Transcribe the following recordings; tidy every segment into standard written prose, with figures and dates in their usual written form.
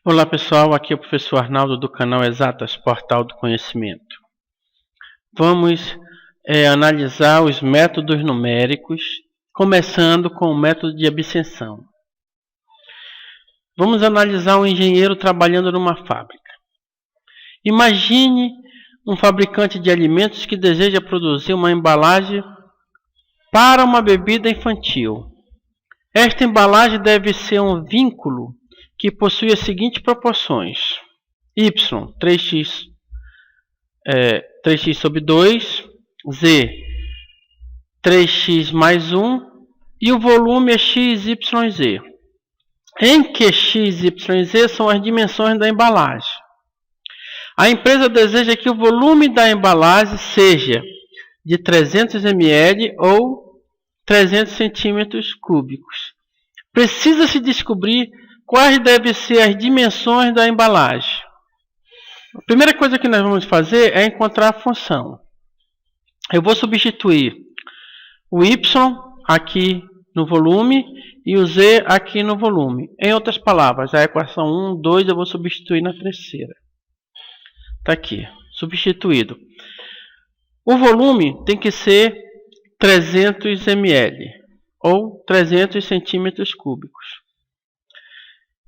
Olá pessoal, aqui é o professor Arnaldo do canal Exatas, Portal do Conhecimento. Vamos analisar os métodos numéricos, começando com o método de abscissão. Vamos analisar um engenheiro trabalhando numa fábrica. Imagine um fabricante de alimentos que deseja produzir uma embalagem para uma bebida infantil. Esta embalagem deve ser um vínculo que possui as seguintes proporções: y 3x sobre 2, z 3x mais 1 e o volume é x, y, z, em que x, y e z são as dimensões da embalagem. A empresa deseja que o volume da embalagem seja de 300 ml ou 300 centímetros cúbicos. Precisa-se descobrir quais devem ser as dimensões da embalagem. A primeira coisa que nós vamos fazer é encontrar a função. Eu vou substituir o y aqui no volume e o z aqui no volume. Em outras palavras, a equação 1, 2 eu vou substituir na terceira. Está aqui, substituído. O volume tem que ser 300 ml ou 300 centímetros cúbicos.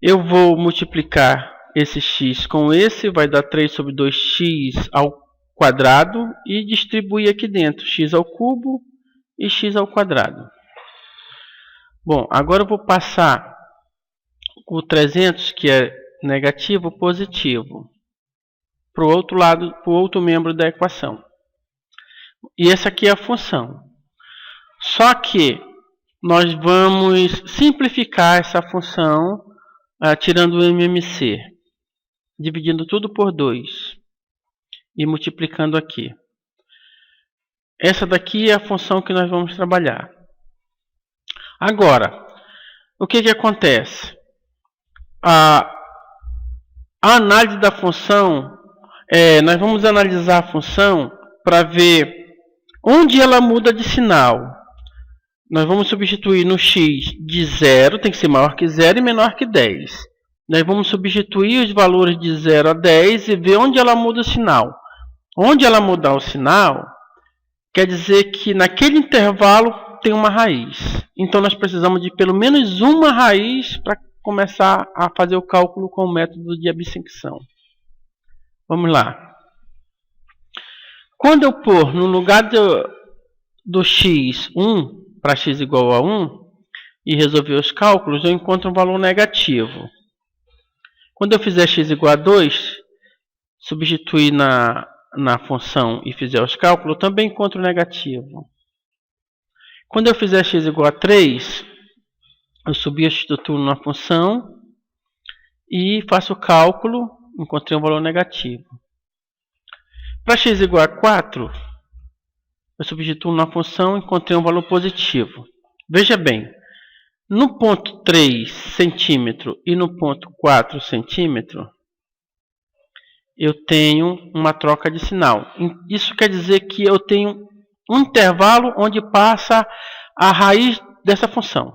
Eu vou multiplicar esse x com esse, vai dar 3 sobre 2x ao quadrado e distribuir aqui dentro, x ao cubo e x ao quadrado. Bom, agora eu vou passar o 300, que é negativo, positivo, para o outro lado, para o outro membro da equação. E essa aqui é a função. Só que nós vamos simplificar essa função tirando o MMC, dividindo tudo por 2 e multiplicando aqui. Essa daqui é a função que nós vamos trabalhar. Agora, o que acontece? A análise da função, nós vamos analisar a função para ver onde ela muda de sinal. Nós vamos substituir no x de 0, tem que ser maior que 0 e menor que 10. Nós vamos substituir os valores de 0 a 10 e ver onde ela muda o sinal. Onde ela mudar o sinal, quer dizer que naquele intervalo tem uma raiz. Então nós precisamos de pelo menos uma raiz para começar a fazer o cálculo com o método de abscissão. Vamos lá. Quando eu pôr no lugar do x 1, para x igual a 1, e resolver os cálculos, eu encontro um valor negativo. Quando eu fizer x igual a 2, substituir na função e fizer os cálculos, eu também encontro negativo. Quando eu fizer x igual a 3, eu substituo na função e faço o cálculo, encontrei um valor negativo. Para x igual a 4, eu substituo na função e encontrei um valor positivo. Veja bem, no ponto 3 centímetro e no ponto 4 centímetro, eu tenho uma troca de sinal. Isso quer dizer que eu tenho um intervalo onde passa a raiz dessa função.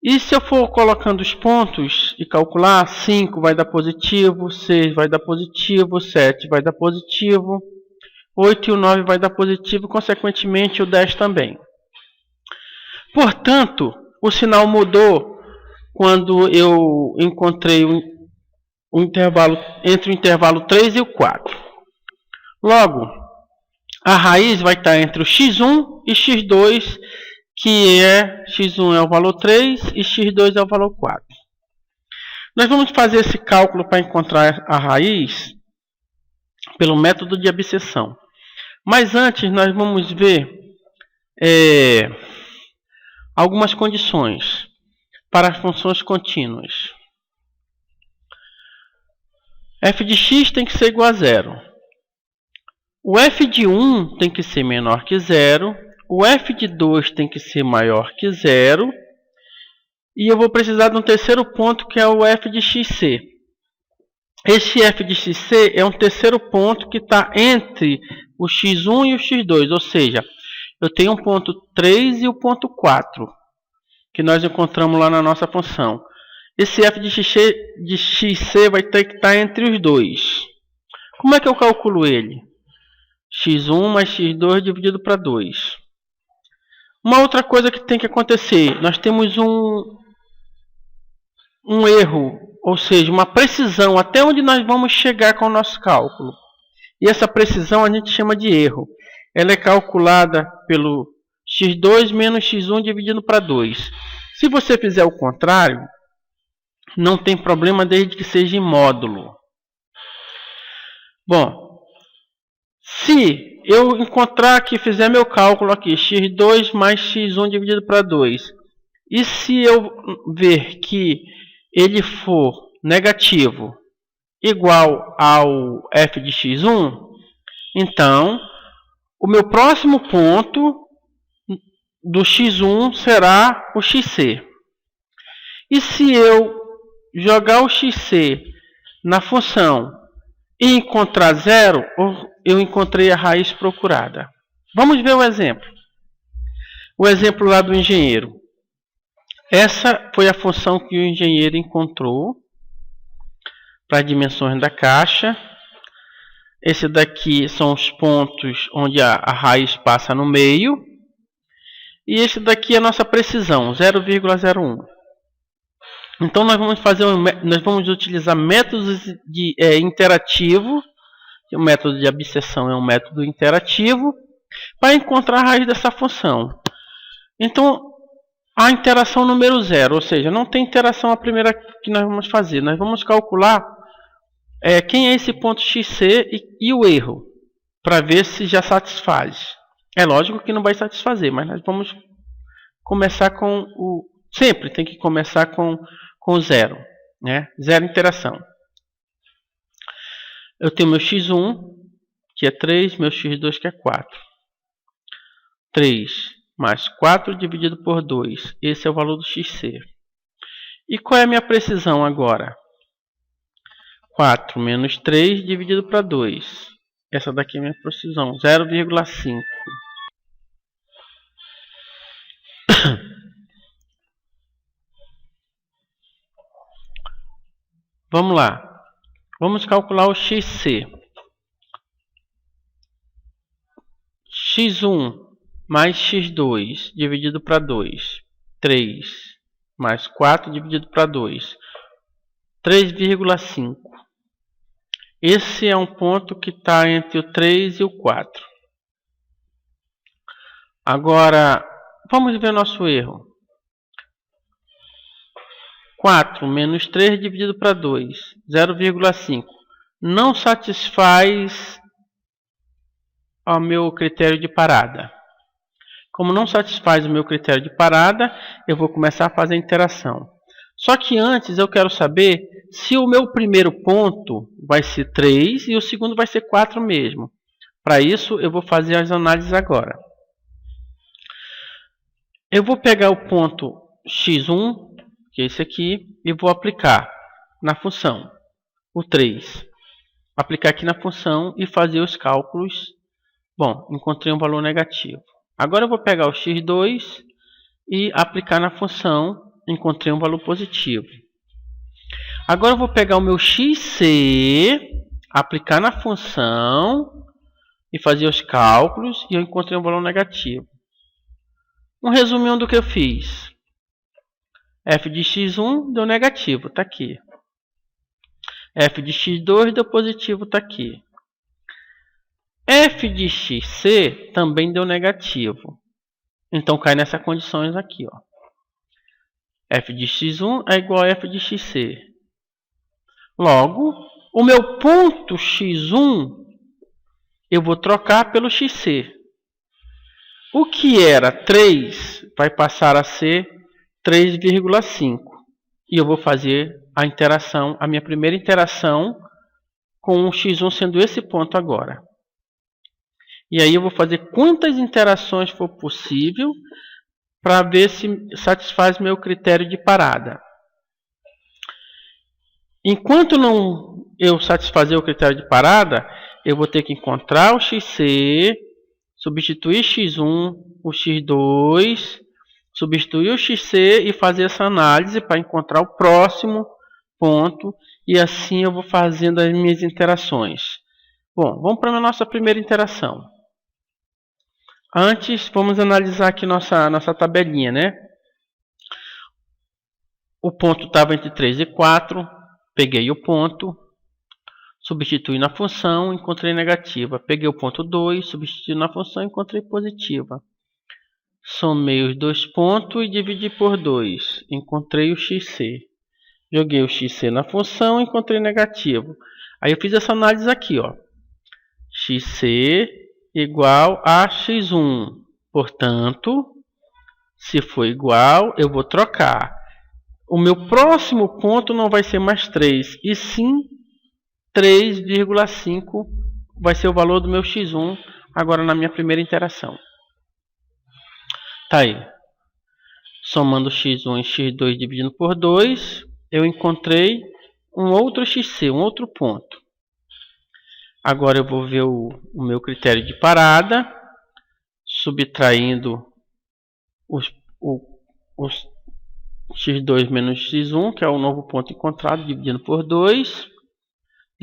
E se eu for colocando os pontos e calcular, 5 vai dar positivo, 6 vai dar positivo, 7 vai dar positivo, 8 e o 9 vai dar positivo, consequentemente o 10 também. Portanto, o sinal mudou quando eu encontrei um intervalo entre o intervalo 3 e o 4. Logo, a raiz vai estar entre o x1 e x2, que x1 é o valor 3 e x2 é o valor 4. Nós vamos fazer esse cálculo para encontrar a raiz pelo método de abscissão. Mas antes nós vamos ver algumas condições para as funções contínuas. f de x tem que ser igual a 0. O f de 1 tem que ser menor que 0. O f de 2 tem que ser maior que 0. E eu vou precisar de um terceiro ponto, que é o f de xc. Esse f de xc é um terceiro ponto que está entre o x1 e o x2, ou seja, eu tenho um ponto 3 e o ponto 4, que nós encontramos lá na nossa função. esse f de xc vai ter que estar entre os dois. Como é que eu calculo ele? x1 mais x2 dividido para 2. Uma outra coisa que tem que acontecer, nós temos um erro, ou seja, uma precisão, até onde nós vamos chegar com o nosso cálculo. E essa precisão a gente chama de erro. Ela é calculada pelo x2 menos x1 dividido para 2. Se você fizer o contrário, não tem problema desde que seja em módulo. Bom, se eu encontrar aqui, fizer meu cálculo aqui, x2 mais x1 dividido para 2, e se eu ver que ele for negativo igual ao f de x1, então o meu próximo ponto do x1 será o xc. E se eu jogar o xc na função e encontrar zero, eu encontrei a raiz procurada. Vamos ver o exemplo. O exemplo lá do engenheiro. Essa foi a função que o engenheiro encontrou para as dimensões da caixa. Esse daqui são os pontos onde a raiz passa no meio. E esse daqui é a nossa precisão, 0,01. Então nós vamos utilizar métodos de interativo. O método de abscissão é um método interativo para encontrar a raiz dessa função. Então a interação número 0, ou seja, não tem interação a primeira que nós vamos fazer. Nós vamos calcular quem é esse ponto xc e o erro, para ver se já satisfaz. É lógico que não vai satisfazer, mas nós vamos começar com o... Sempre tem que começar com zero, né? Zero interação. Eu tenho meu x1, que é 3, meu x2, que é 4. 3 mais 4 dividido por 2. Esse é o valor do xc. E qual é a minha precisão agora? 4 menos 3 dividido para 2. Essa daqui é a minha precisão, 0,5. Vamos lá. Vamos calcular o xc. x1 mais x2 dividido para 2. 3 mais 4 dividido para 2. 3,5. Esse é um ponto que está entre o 3 e o 4. Agora, vamos ver o nosso erro. 4 menos 3 dividido para 2, 0,5. Não satisfaz ao meu critério de parada. Como não satisfaz o meu critério de parada, eu vou começar a fazer a interação. Só que antes eu quero saber se o meu primeiro ponto vai ser 3 e o segundo vai ser 4 mesmo. Para isso eu vou fazer as análises agora. Eu vou pegar o ponto x1, que é esse aqui, e vou aplicar na função o 3. Aplicar aqui na função e fazer os cálculos. Bom, encontrei um valor negativo. Agora eu vou pegar o x2 e aplicar na função. Encontrei um valor positivo. Agora eu vou pegar o meu xc, aplicar na função e fazer os cálculos e eu encontrei um valor negativo. Um resuminho do que eu fiz. F de x1 deu negativo, está aqui. F de x2 deu positivo, está aqui. F de xc também deu negativo. Então cai nessas condições aqui, ó. F de x1 é igual a F de xc. Logo, o meu ponto x1 eu vou trocar pelo xc. O que era 3 vai passar a ser 3,5. E eu vou fazer a interação, a minha primeira interação com o x1 sendo esse ponto agora. E aí eu vou fazer quantas interações for possível para ver se satisfaz meu critério de parada. Enquanto não eu satisfazer o critério de parada, eu vou ter que encontrar o xc, substituir x1, o x2, substituir o xc e fazer essa análise para encontrar o próximo ponto. E assim eu vou fazendo as minhas interações. Bom, vamos para a nossa primeira interação. Antes, vamos analisar aqui nossa tabelinha, né? O ponto estava entre 3 e 4. Peguei o ponto, substituí na função, encontrei negativa. Peguei o ponto 2, substituí na função, encontrei positiva. Somei os dois pontos e dividi por 2. Encontrei o xc. Joguei o xc na função, encontrei negativo. Aí eu fiz essa análise aqui, ó. xc igual a x1. Portanto, se for igual, eu vou trocar. O meu próximo ponto não vai ser mais 3, e sim 3,5 vai ser o valor do meu x1 agora na minha primeira interação. Tá aí. Somando x1 e x2 dividindo por 2, eu encontrei um outro xc, um outro ponto. Agora eu vou ver o meu critério de parada, subtraindo os x2 menos x1, que é o novo ponto encontrado, dividindo por 2,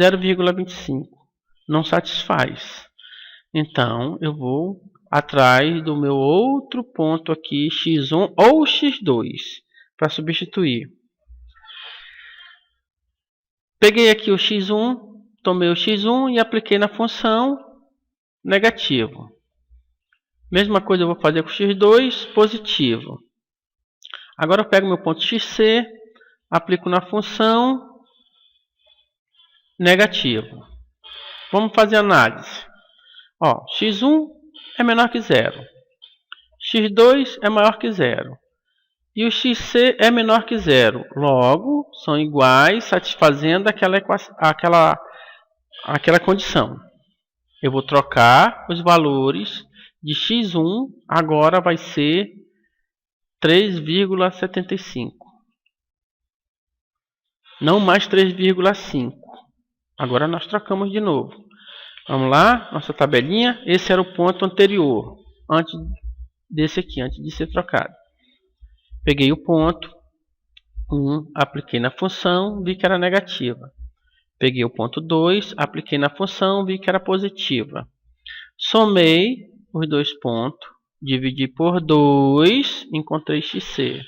0,25. Não satisfaz. Então, eu vou atrás do meu outro ponto aqui, x1 ou x2, para substituir. Peguei aqui o x1, tomei o x1 e apliquei na função negativo. Mesma coisa eu vou fazer com o x2, positivo. Agora eu pego meu ponto xc, aplico na função negativo. Vamos fazer análise. Ó, x1 é menor que 0. x2 é maior que 0. E o xc é menor que 0. Logo, são iguais, satisfazendo aquela condição. Eu vou trocar os valores de x1, agora vai ser 3,75. Não mais 3,5. Agora nós trocamos de novo. Vamos lá, nossa tabelinha. Esse era o ponto anterior, antes desse aqui, antes de ser trocado. Peguei o ponto 1, apliquei na função, vi que era negativa. Peguei o ponto 2, apliquei na função, vi que era positiva. Somei os dois pontos, dividi por 2, encontrei xc.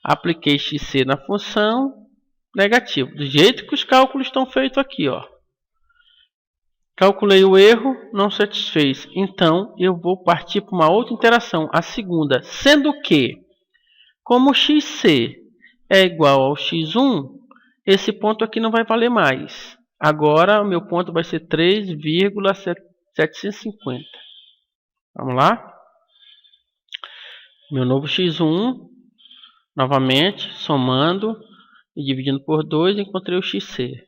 Apliquei xc na função, negativo. Do jeito que os cálculos estão feitos aqui, ó. Calculei o erro, não satisfez. Então, eu vou partir para uma outra interação, a segunda. Sendo que, como xc é igual ao x1, esse ponto aqui não vai valer mais. Agora, o meu ponto vai ser 3,750. Vamos lá? Meu novo x1, novamente, somando e dividindo por 2, encontrei o xc.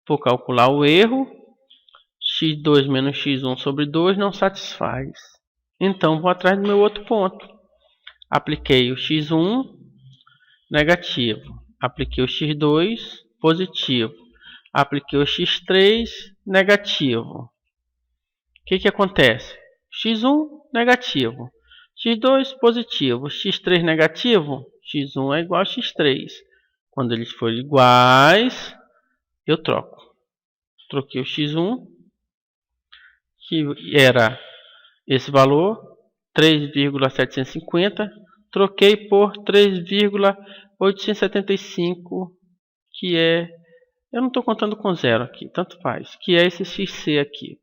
Vou calcular o erro. x2 menos x1 sobre 2 não satisfaz. Então, vou atrás do meu outro ponto. Apliquei o x1, negativo. Apliquei o x2, positivo. Apliquei o x3, negativo. O que acontece? x1, negativo. x2, positivo. x3, negativo. x1 é igual a x3. Quando eles forem iguais, eu troco. Troquei o x1, que era esse valor, 3,750. Troquei por 3,875, que é... Eu não estou contando com zero aqui, tanto faz. Que é esse xc aqui.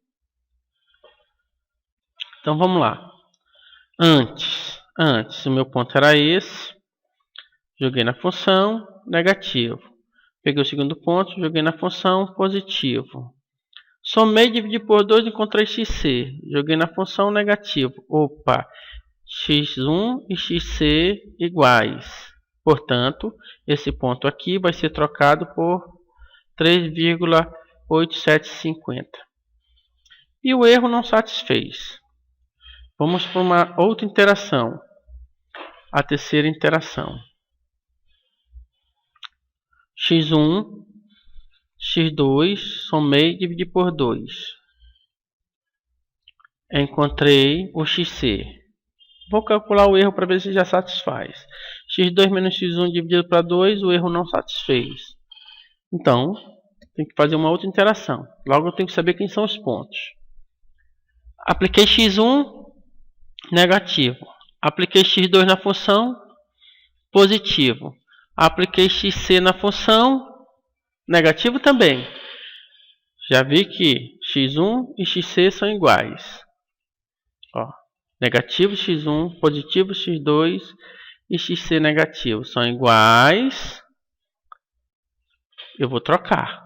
Então, vamos lá. Antes, o meu ponto era esse. Joguei na função, negativo. Peguei o segundo ponto, joguei na função, positivo. Somei e dividi por 2, encontrei xc. Joguei na função, negativo. Opa! x1 e xc iguais. Portanto, esse ponto aqui vai ser trocado por 3,8750. E o erro não satisfez. Vamos para uma outra interação. A terceira interação. x1, x2, somei e dividi por 2. Encontrei o xc. Vou calcular o erro para ver se já satisfaz. x2 menos x1 dividido para 2, o erro não satisfez. Então, tem que fazer uma outra interação. Logo eu tenho que saber quem são os pontos. Apliquei x1, negativo. Apliquei x2 na função, positivo. Apliquei xc na função, negativo também. Já vi que x1 e xc são iguais. Ó, negativo x1, positivo x2 e xc negativo são iguais. Eu vou trocar.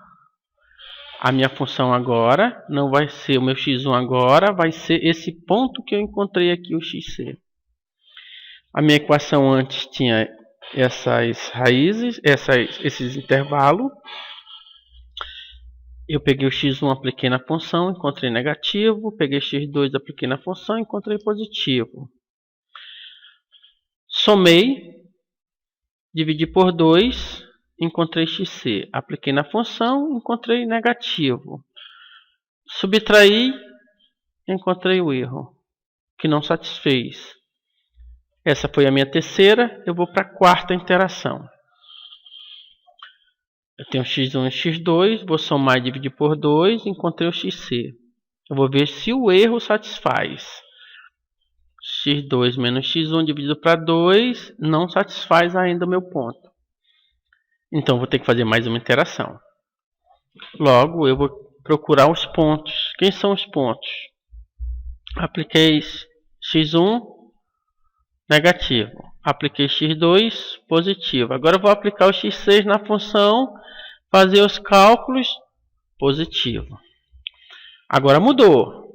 A minha função agora não vai ser o meu x1 agora, vai ser esse ponto que eu encontrei aqui, o xc. A minha equação antes tinha essas raízes, esses intervalos. Eu peguei o x1, apliquei na função, encontrei negativo. Peguei x2, apliquei na função, encontrei positivo. Somei, dividi por 2, encontrei xc. Apliquei na função, encontrei negativo. Subtraí, encontrei o erro, que não satisfez. Essa foi a minha terceira. Eu vou para a quarta interação. Eu tenho x1 e x2, vou somar e dividir por 2, encontrei o xc. Eu vou ver se o erro satisfaz. x2 menos x1 dividido para 2 não satisfaz ainda o meu ponto. Então, vou ter que fazer mais uma interação. Logo, eu vou procurar os pontos. Quem são os pontos? Apliquei x1, negativo. Apliquei x2, positivo. Agora eu vou aplicar o x6 na função, fazer os cálculos, positivo. Agora mudou.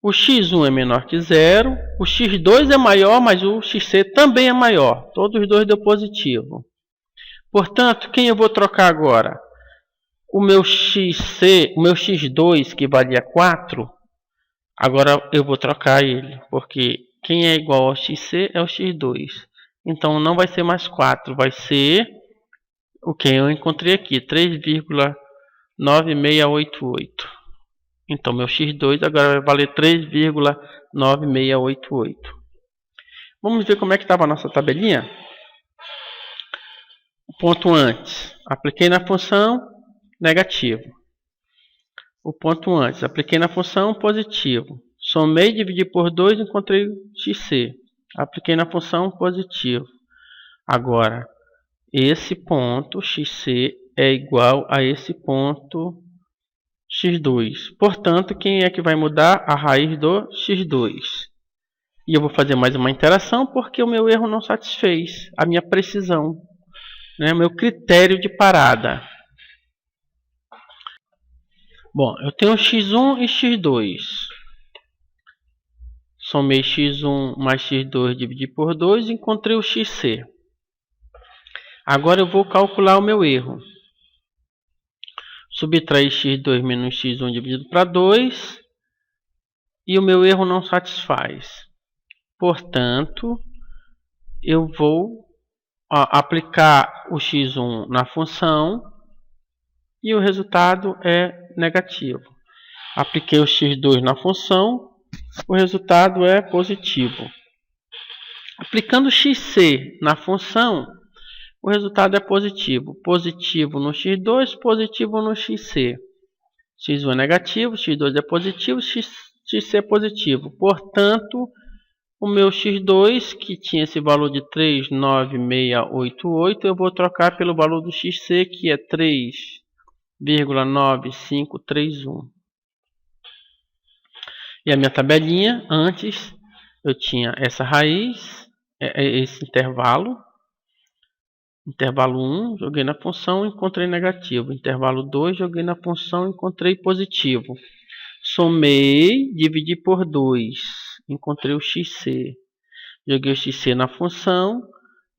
O x1 é menor que 0, o x2 é maior, mas o xc também é maior. Todos os dois deu positivo. Portanto, quem eu vou trocar agora? O meu xc, o meu x2, que valia 4, agora eu vou trocar ele, porque quem é igual ao xc é o x2. Então não vai ser mais 4, vai ser o que eu encontrei aqui, 3,9688. Então meu x2 agora vai valer 3,9688. Vamos ver como é que estava a nossa tabelinha? O ponto antes, apliquei na função, negativo. O ponto antes, apliquei na função, positivo. Somei, dividi por 2, encontrei xc. Apliquei na função, positivo. Agora, esse ponto xc é igual a esse ponto x2. Portanto, quem é que vai mudar? A raiz do x2. E eu vou fazer mais uma interação porque o meu erro não satisfez a minha precisão, né? Meu critério de parada. Bom, eu tenho x1 e x2. Somei x1 mais x2, dividi por 2, encontrei o xc. Agora eu vou calcular o meu erro. Subtrair x2 menos x1 dividido para 2. E o meu erro não satisfaz. Portanto, eu vou aplicar o x1 na função. E o resultado é negativo. Apliquei o x2 na função. O resultado é positivo. Aplicando xc na função, o resultado é positivo. Positivo no x2, positivo no xc. x1 é negativo, x2 é positivo, xc é positivo. Portanto, o meu x2, que tinha esse valor de 3,9688, eu vou trocar pelo valor do xc, que é 3,9531. E a minha tabelinha, antes eu tinha essa raiz, esse intervalo. Intervalo 1, joguei na função, encontrei negativo. Intervalo 2, joguei na função, encontrei positivo. Somei, dividi por 2, encontrei o xc. Joguei o xc na função,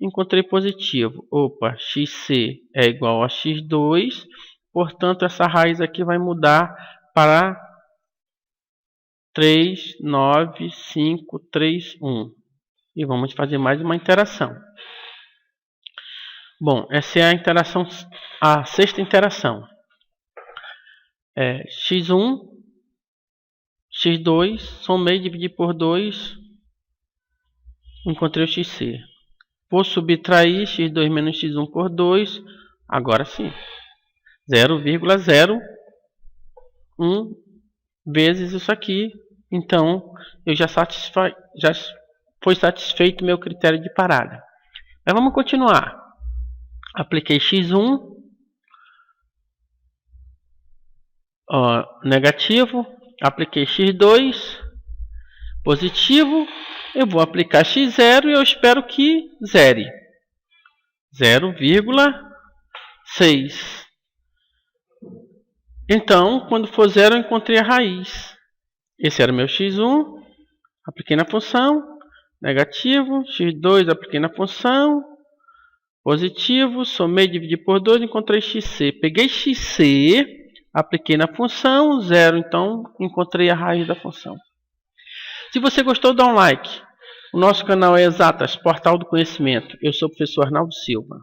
encontrei positivo. Opa, xc é igual a x2, portanto essa raiz aqui vai mudar para 39531. E vamos fazer mais uma interação. Bom, essa é a interação, a sexta interação. x1, x2, somei, dividi por 2, Encontrei o xc. Vou subtrair x2 menos x1 por 2. Agora sim. 0,01 vezes isso aqui. Então, eu já foi satisfeito meu critério de parada. Mas vamos continuar. Apliquei x1. Negativo. Apliquei x2. Positivo. Eu vou aplicar x0 e eu espero que zere. 0,6. Então, quando for zero, eu encontrei a raiz. Esse era o meu x1. Apliquei na função. Negativo. x2, apliquei na função. Positivo. Somei, dividi por 2, encontrei xc. Peguei xc, apliquei na função. 0, então encontrei a raiz da função. Se você gostou, dá um like. O nosso canal é Exatas, Portal do Conhecimento. Eu sou o professor Arnaldo Silva.